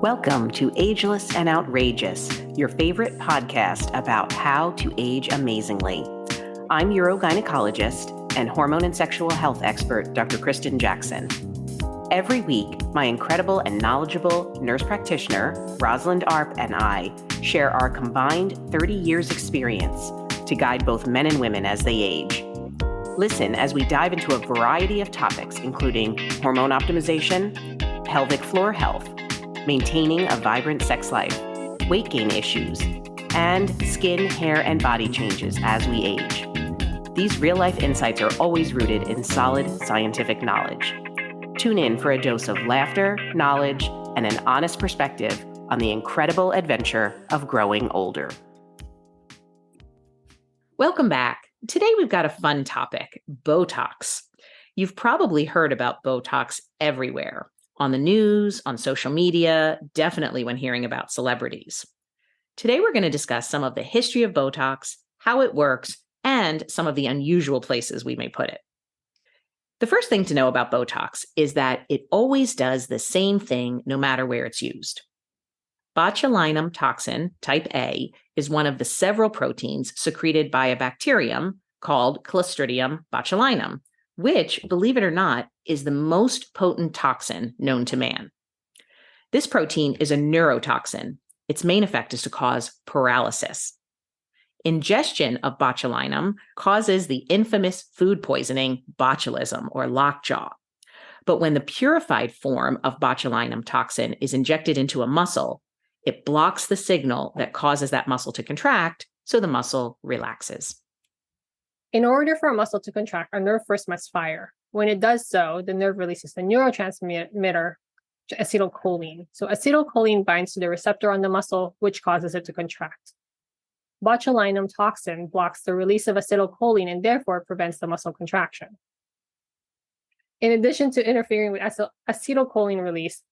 Welcome to Ageless and Outrageous, your favorite podcast about how to age amazingly. I'm urogynecologist and hormone and sexual health expert, Dr. Kristen Jackson. Every week, my incredible and knowledgeable nurse practitioner, Rosalind Arp, and I share our combined 30 years experience to guide both men and women as they age. Listen as we dive into a variety of topics, including hormone optimization, pelvic floor health, maintaining a vibrant sex life, weight gain issues, and skin, hair, and body changes as we age. These real-life insights are always rooted in solid scientific knowledge. Tune in for a dose of laughter, knowledge, and an honest perspective on the incredible adventure of growing older. Welcome back. Today we've got a fun topic, Botox. You've probably heard about Botox everywhere. On the news, on social media, definitely when hearing about celebrities. Today, we're going to discuss some of the history of Botox, how it works, and some of the unusual places we may put it. The first thing to know about Botox is that it always does the same thing no matter where it's used. Botulinum toxin, type A, is one of the several proteins secreted by a bacterium called Clostridium botulinum, which, believe it or not, is the most potent toxin known to man. This protein is a neurotoxin. Its main effect is to cause paralysis. Ingestion of botulinum causes the infamous food poisoning botulism or lockjaw. But when the purified form of botulinum toxin is injected into a muscle, it blocks the signal that causes that muscle to contract, so the muscle relaxes. In order for a muscle to contract, a nerve first must fire. When it does so, the nerve releases the neurotransmitter, acetylcholine. So acetylcholine binds to the receptor on the muscle, which causes it to contract. Botulinum toxin blocks the release of acetylcholine and therefore prevents the muscle contraction. In addition to interfering with acetylcholine release,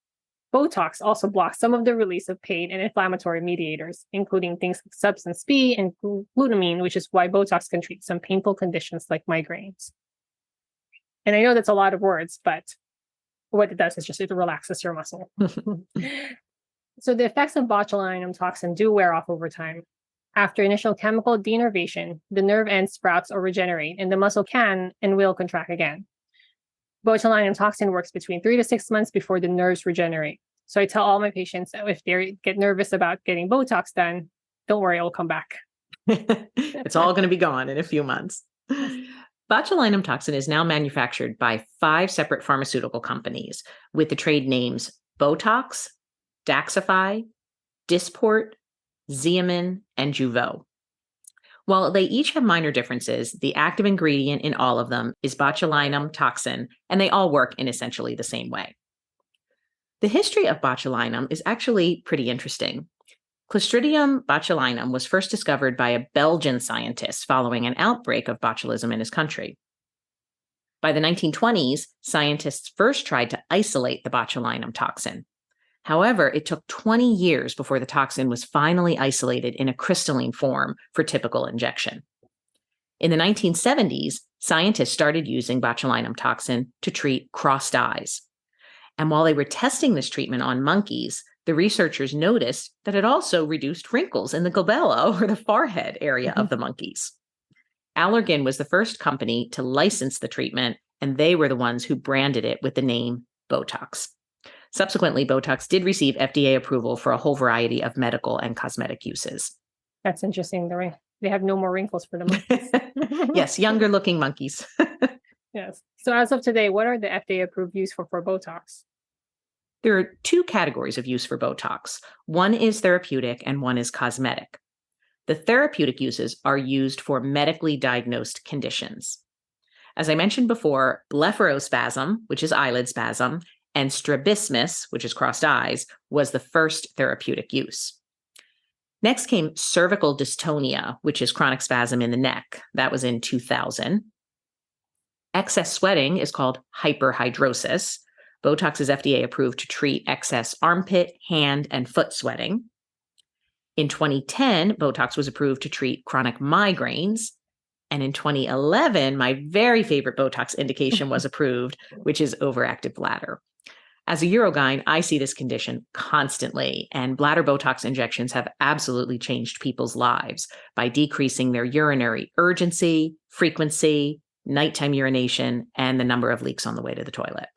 Botox also blocks some of the release of pain and inflammatory mediators, including things like substance P and glutamine, which is why Botox can treat some painful conditions like migraines. And I know that's a lot of words, but what it does is just it relaxes your muscle. So the effects of botulinum toxin do wear off over time. After initial chemical denervation, the nerve end sprouts or regenerate, and the muscle can and will contract again. Botulinum toxin works between 3 to 6 months before the nerves regenerate. So I tell all my patients that if they get nervous about getting Botox done, don't worry, it will come back. It's all going to be gone in a few months. Botulinum toxin is now manufactured by 5 separate pharmaceutical companies with the trade names Botox, Daxxify, Dysport, Xeomin, and Jeuveau. While they each have minor differences, the active ingredient in all of them is botulinum toxin, and they all work in essentially the same way. The history of botulinum is actually pretty interesting. Clostridium botulinum was first discovered by a Belgian scientist following an outbreak of botulism in his country. By the 1920s, scientists first tried to isolate the botulinum toxin. However, it took 20 years before the toxin was finally isolated in a crystalline form for typical injection. In the 1970s, scientists started using botulinum toxin to treat crossed eyes. And while they were testing this treatment on monkeys, the researchers noticed that it also reduced wrinkles in the glabella or the forehead area of the monkeys. Allergan was the first company to license the treatment, and they were the ones who branded it with the name Botox. Subsequently, Botox did receive FDA approval for a whole variety of medical and cosmetic uses. That's interesting. They have no more wrinkles for the monkeys. Yes, younger looking monkeys. Yes. So as of today, what are the FDA-approved use for Botox? There are 2 categories of use for Botox. One is therapeutic and one is cosmetic. The therapeutic uses are used for medically diagnosed conditions. As I mentioned before, blepharospasm, which is eyelid spasm, and strabismus, which is crossed eyes, was the first therapeutic use. Next came cervical dystonia, which is chronic spasm in the neck. That was in 2000. Excess sweating is called hyperhidrosis. Botox is FDA approved to treat excess armpit, hand, and foot sweating. In 2010, Botox was approved to treat chronic migraines. And in 2011, my very favorite Botox indication was approved, which is overactive bladder. As a urogyn, I see this condition constantly, and bladder Botox injections have absolutely changed people's lives by decreasing their urinary urgency, frequency, nighttime urination, and the number of leaks on the way to the toilet.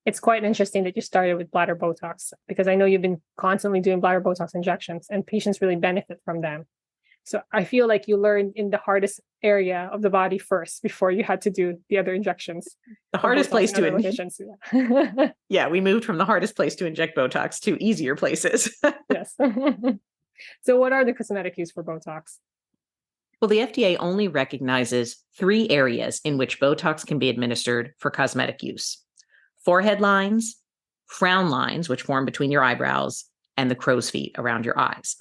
It's quite interesting that you started with bladder Botox, because I know you've been constantly doing bladder Botox injections and patients really benefit from them. So I feel like you learned in the hardest area of the body first before you had to do the other injections. The hardest place to inject. Yeah, we moved from the hardest place to inject Botox to easier places. Yes. So what are the cosmetic use for Botox? Well, the FDA only recognizes 3 areas in which Botox can be administered for cosmetic use: forehead lines, frown lines, which form between your eyebrows, and the crow's feet around your eyes.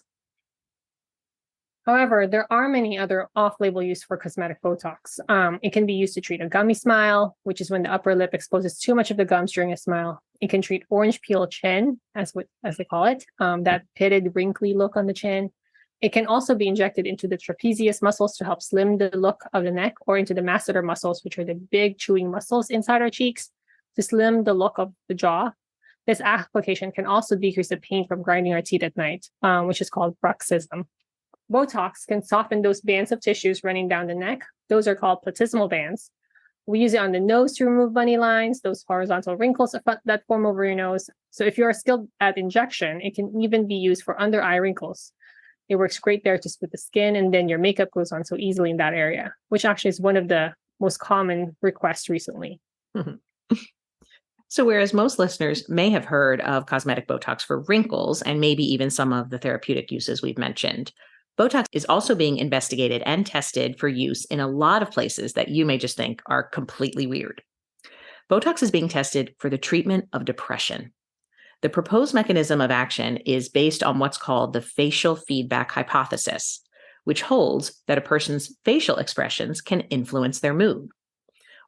However, there are many other off-label use for cosmetic Botox. It can be used to treat a gummy smile, which is when the upper lip exposes too much of the gums during a smile. It can treat orange peel chin, as they call it, that pitted, wrinkly look on the chin. It can also be injected into the trapezius muscles to help slim the look of the neck, or into the masseter muscles, which are the big chewing muscles inside our cheeks, to slim the look of the jaw. This application can also decrease the pain from grinding our teeth at night, which is called bruxism. Botox can soften those bands of tissues running down the neck. Those are called platysmal bands. We use it on the nose to remove bunny lines, those horizontal wrinkles that form over your nose. So if you're skilled at injection, it can even be used for under eye wrinkles. It works great there to smooth the skin, and then your makeup goes on so easily in that area, which actually is one of the most common requests recently. So whereas most listeners may have heard of cosmetic Botox for wrinkles and maybe even some of the therapeutic uses we've mentioned, Botox is also being investigated and tested for use in a lot of places that you may just think are completely weird. Botox is being tested for the treatment of depression. The proposed mechanism of action is based on what's called the facial feedback hypothesis, which holds that a person's facial expressions can influence their mood.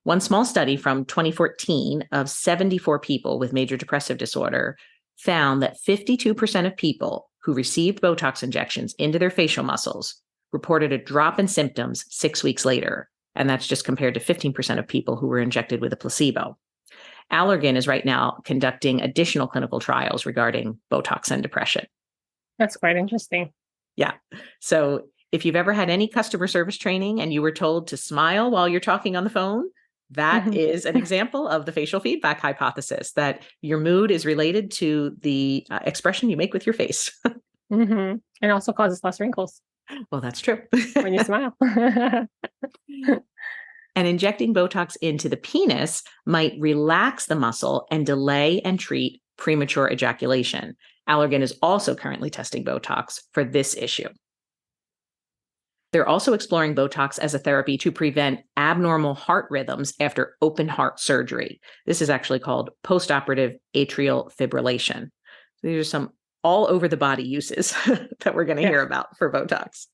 One small study from 2014 of 74 people with major depressive disorder found that 52% of people who received Botox injections into their facial muscles reported a drop in symptoms 6 weeks later. And that's just compared to 15% of people who were injected with a placebo. Allergan is right now conducting additional clinical trials regarding Botox and depression. That's quite interesting. Yeah. So if you've ever had any customer service training and you were told to smile while you're talking on the phone, that is an example of the facial feedback hypothesis, that your mood is related to the expression you make with your face. And also causes less wrinkles. Well, that's true. When you smile. And injecting Botox into the penis might relax the muscle and delay and treat premature ejaculation. Allergan is also currently testing Botox for this issue. They're also exploring Botox as a therapy to prevent abnormal heart rhythms after open heart surgery. This is actually called postoperative atrial fibrillation. So these are some all over the body uses that we're going to hear about for Botox.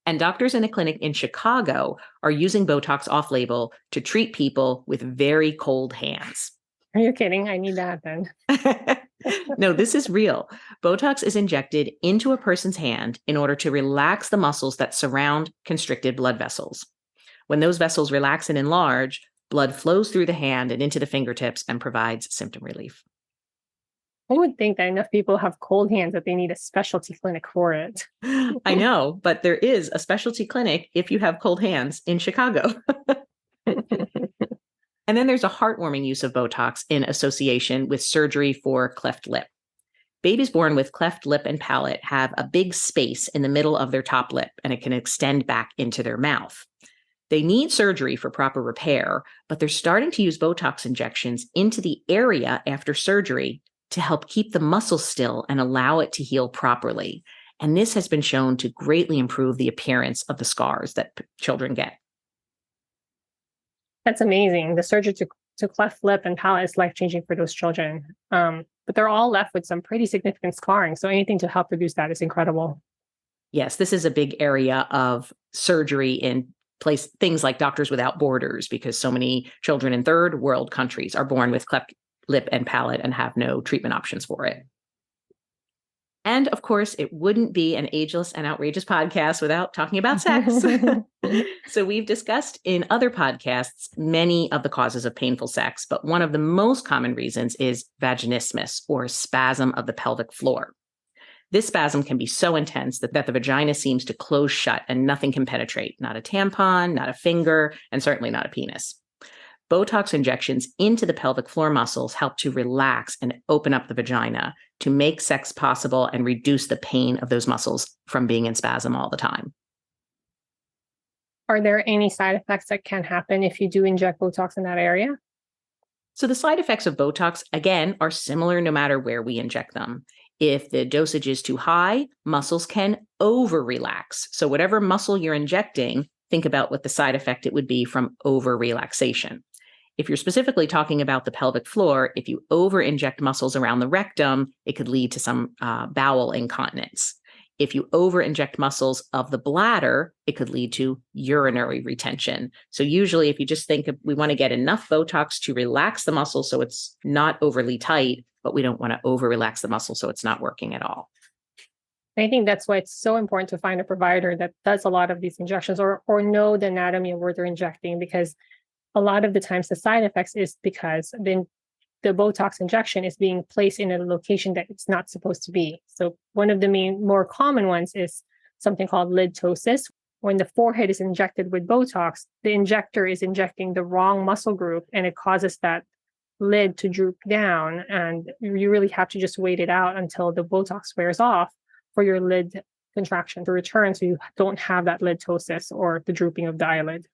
And doctors in a clinic in Chicago are using Botox off-label to treat people with very cold hands. Are you kidding? I need that then. No, this is real. Botox is injected into a person's hand in order to relax the muscles that surround constricted blood vessels. When those vessels relax and enlarge, blood flows through the hand and into the fingertips and provides symptom relief. I would think that enough people have cold hands that they need a specialty clinic for it. I know, but there is a specialty clinic if you have cold hands in Chicago. And then there's a heartwarming use of Botox in association with surgery for cleft lip. Babies born with cleft lip and palate have a big space in the middle of their top lip, and it can extend back into their mouth. They need surgery for proper repair, but they're starting to use Botox injections into the area after surgery to help keep the muscle still and allow it to heal properly. And this has been shown to greatly improve the appearance of the scars that children get. That's amazing. The surgery to cleft lip and palate is life-changing for those children. But they're all left with some pretty significant scarring. So anything to help reduce that is incredible. Yes, this is a big area of surgery in things like Doctors Without Borders, because so many children in third world countries are born with cleft lip and palate and have no treatment options for it. And of course, it wouldn't be an ageless and outrageous podcast without talking about sex. So we've discussed in other podcasts many of the causes of painful sex, but one of the most common reasons is vaginismus, or spasm of the pelvic floor. This spasm can be so intense that the vagina seems to close shut and nothing can penetrate, not a tampon, not a finger, and certainly not a penis. Botox injections into the pelvic floor muscles help to relax and open up the vagina to make sex possible and reduce the pain of those muscles from being in spasm all the time. Are there any side effects that can happen if you do inject Botox in that area? So the side effects of Botox, again, are similar no matter where we inject them. If the dosage is too high, muscles can over-relax. So whatever muscle you're injecting, think about what the side effect it would be from over-relaxation. If you're specifically talking about the pelvic floor, if you over-inject muscles around the rectum, it could lead to some bowel incontinence. If you over-inject muscles of the bladder, it could lead to urinary retention. So usually if you just think we want to get enough Botox to relax the muscle so it's not overly tight, but we don't want to over-relax the muscle so it's not working at all. I think that's why it's so important to find a provider that does a lot of these injections or know the anatomy of where they're injecting, because a lot of the times the side effects is because the Botox injection is being placed in a location that it's not supposed to be. So one of the more common ones is something called lid ptosis. When the forehead is injected with Botox, the injector is injecting the wrong muscle group and it causes that lid to droop down. And you really have to just wait it out until the Botox wears off for your lid contraction to return, so you don't have that lid ptosis or the drooping of the eyelid.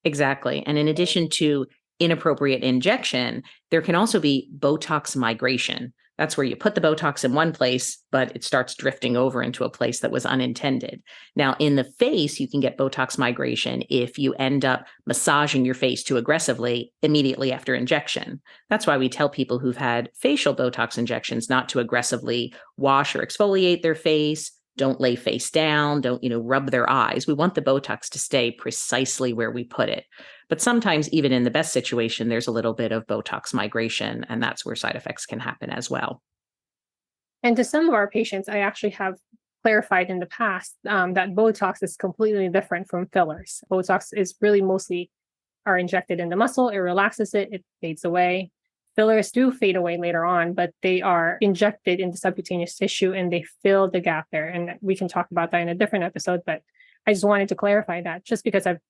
Exactly. And in addition to inappropriate injection, there can also be Botox migration. That's where you put the Botox in one place, but it starts drifting over into a place that was unintended. Now, in the face, you can get Botox migration if you end up massaging your face too aggressively immediately after injection. That's why we tell people who've had facial Botox injections not to aggressively wash or exfoliate their face. Don't lay face down. Don't, rub their eyes. We want the Botox to stay precisely where we put it. But sometimes even in the best situation, there's a little bit of Botox migration, and that's where side effects can happen as well. And to some of our patients, I actually have clarified in the past that Botox is completely different from fillers. Botox is really mostly are injected in the muscle. It relaxes it. It fades away. Fillers do fade away later on, but they are injected in the subcutaneous tissue and they fill the gap there. And we can talk about that in a different episode, but I just wanted to clarify that just because I've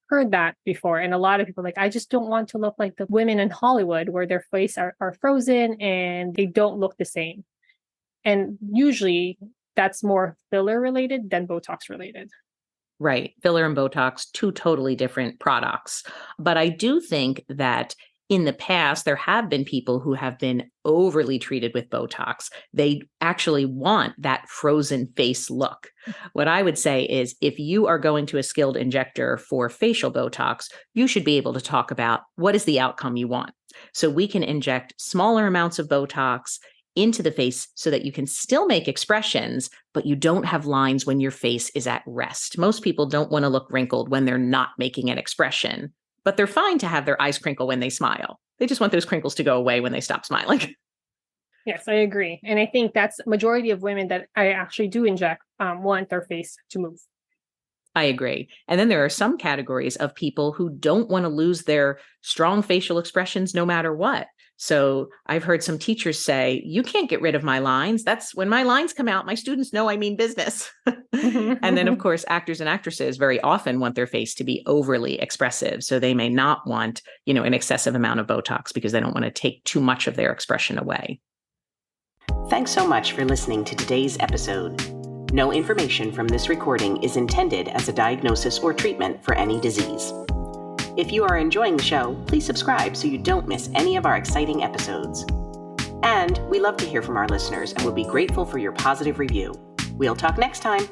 heard that before. And a lot of people are like, I just don't want to look like the women in Hollywood where their face are frozen and they don't look the same. And usually that's more filler related than Botox related. Right. Filler and Botox, two totally different products. But I do think that in the past, there have been people who have been overly treated with Botox. They actually want that frozen face look. What I would say is if you are going to a skilled injector for facial Botox, you should be able to talk about what is the outcome you want. So we can inject smaller amounts of Botox into the face so that you can still make expressions, but you don't have lines when your face is at rest. Most people don't want to look wrinkled when they're not making an expression. But they're fine to have their eyes crinkle when they smile. They just want those crinkles to go away when they stop smiling. Yes, I agree. And I think that's majority of women that I actually do inject want their face to move. I agree. And then there are some categories of people who don't want to lose their strong facial expressions no matter what. So I've heard some teachers say, you can't get rid of my lines. That's when my lines come out, my students know I mean business. And then, of course, actors and actresses very often want their face to be overly expressive. So they may not want, an excessive amount of Botox because they don't want to take too much of their expression away. Thanks so much for listening to today's episode. No information from this recording is intended as a diagnosis or treatment for any disease. If you are enjoying the show, please subscribe so you don't miss any of our exciting episodes. And we love to hear from our listeners and would be grateful for your positive review. We'll talk next time.